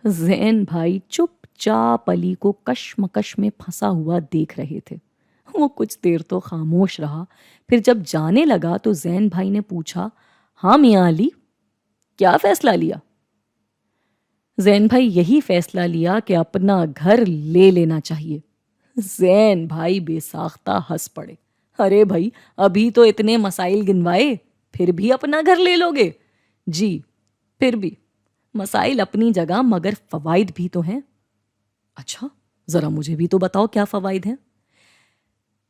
زین بھائی چپ چاپ علی کو کشمکش میں پھنسا ہوا دیکھ رہے تھے۔ وہ کچھ دیر تو خاموش رہا، پھر جب جانے لگا تو زین بھائی نے پوچھا، ہاں میاں علی، کیا فیصلہ لیا؟ زین بھائی یہی فیصلہ لیا کہ اپنا گھر لے لینا چاہیے۔ زین بھائی بے ساختہ ہنس پڑے۔ ارے بھائی، ابھی تو اتنے مسائل گنوائے، پھر بھی اپنا گھر لے لو گے؟ جی، پھر بھی مسائل اپنی جگہ مگر فوائد بھی تو ہیں۔ اچھا، ذرا مجھے بھی تو بتاؤ کیا فوائد ہیں؟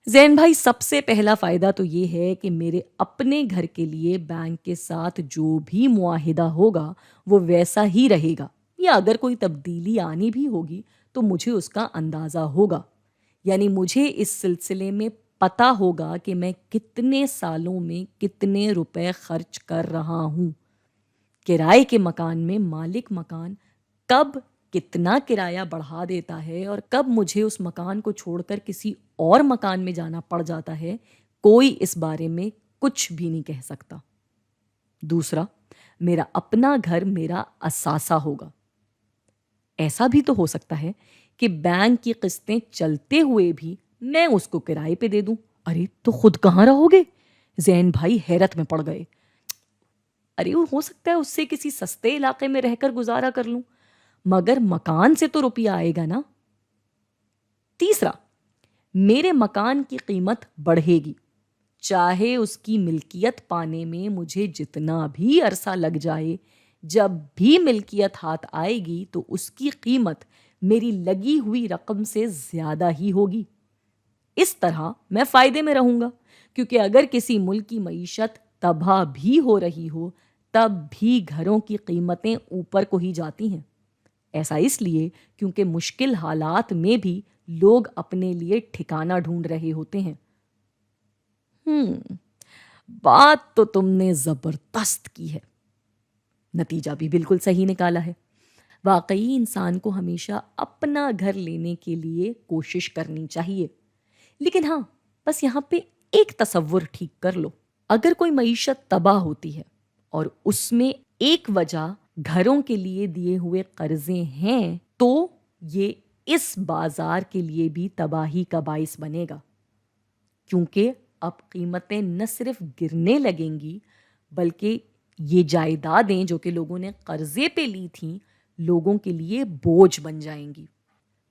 زین بھائی، سب سے پہلا فائدہ تو یہ ہے کہ میرے اپنے گھر کے لیے بینک کے ساتھ جو بھی معاہدہ ہوگا وہ ویسا ہی رہے گا، یا اگر کوئی تبدیلی آنی بھی ہوگی تو مجھے اس کا اندازہ ہوگا۔ یعنی مجھے اس سلسلے میں پتہ ہوگا کہ میں کتنے سالوں میں کتنے روپے خرچ کر رہا ہوں۔ کرائے کے مکان میں مالک مکان کب کتنا کرایہ بڑھا دیتا ہے اور کب مجھے اس مکان کو چھوڑ کر کسی اور مکان میں جانا پڑ جاتا ہے، کوئی اس بارے میں کچھ بھی نہیں کہہ سکتا۔ دوسرا، میرا اپنا گھر میرا اثاثہ ہوگا۔ ایسا بھی تو ہو سکتا ہے کہ بینک کی قسطیں چلتے ہوئے بھی میں اس کو کرائے پہ دے دوں۔ ارے تو خود کہاں رہو گے؟ زین بھائی حیرت میں پڑ گئے۔ ارے وہ ہو سکتا ہے اس سے کسی سستے علاقے میں رہ کر گزارا کر لوں، مگر مکان سے تو روپیہ آئے گا نا۔ تیسرا، میرے مکان کی قیمت بڑھے گی، چاہے اس کی ملکیت پانے میں مجھے جتنا بھی عرصہ لگ جائے، جب بھی ملکیت ہاتھ آئے گی تو اس کی قیمت میری لگی ہوئی رقم سے زیادہ ہی ہوگی۔ اس طرح میں فائدے میں رہوں گا، کیونکہ اگر کسی ملک کی معیشت تباہ بھی ہو رہی ہو تب بھی گھروں کی قیمتیں اوپر کو ہی جاتی ہیں۔ ایسا اس لیے کیونکہ مشکل حالات میں بھی لوگ اپنے لیے ٹھکانہ ڈھونڈ رہے ہوتے ہیں۔ بات تو تم نے زبردست کی ہے، نتیجہ بھی بالکل صحیح نکالا ہے۔ واقعی انسان کو ہمیشہ اپنا گھر لینے کے لیے کوشش کرنی چاہیے، لیکن ہاں، بس یہاں پہ ایک تصور ٹھیک کر لو۔ اگر کوئی معیشت تباہ ہوتی ہے اور اس میں ایک وجہ گھروں کے لیے دیے ہوئے قرضے ہیں، تو یہ اس بازار کے لیے بھی تباہی کا باعث بنے گا، کیونکہ اب قیمتیں نہ صرف گرنے لگیں گی بلکہ یہ جائیدادیں جو کہ لوگوں نے قرضے پہ لی تھیں لوگوں کے لیے بوجھ بن جائیں گی۔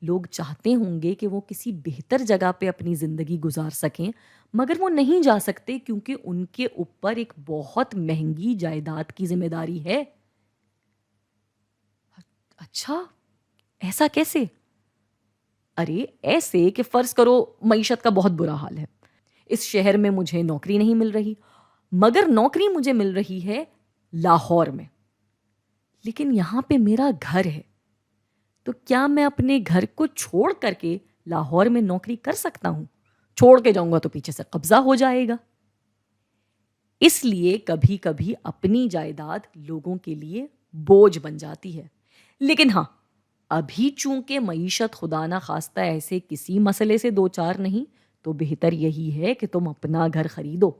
لوگ چاہتے ہوں گے کہ وہ کسی بہتر جگہ پہ اپنی زندگی گزار سکیں، مگر وہ نہیں جا سکتے کیونکہ ان کے اوپر ایک بہت مہنگی جائیداد کی ذمہ داری ہے۔ اچھا، ایسا کیسے؟ ارے ایسے کہ فرض کرو معیشت کا بہت برا حال ہے، اس شہر میں مجھے نوکری نہیں مل رہی، مگر نوکری مجھے مل رہی ہے لاہور میں، لیکن یہاں پہ میرا گھر ہے، تو کیا میں اپنے گھر کو چھوڑ کر کے لاہور میں نوکری کر سکتا ہوں؟ چھوڑ کے جاؤں گا تو پیچھے سے قبضہ ہو جائے گا۔ اس لیے کبھی کبھی اپنی جائیداد لوگوں کے لیے بوجھ بن جاتی ہے، لیکن ہاں، ابھی چونکہ معیشت خدا نہ خواستہ ایسے کسی مسئلے سے دو چار نہیں، تو بہتر یہی ہے کہ تم اپنا گھر خریدو۔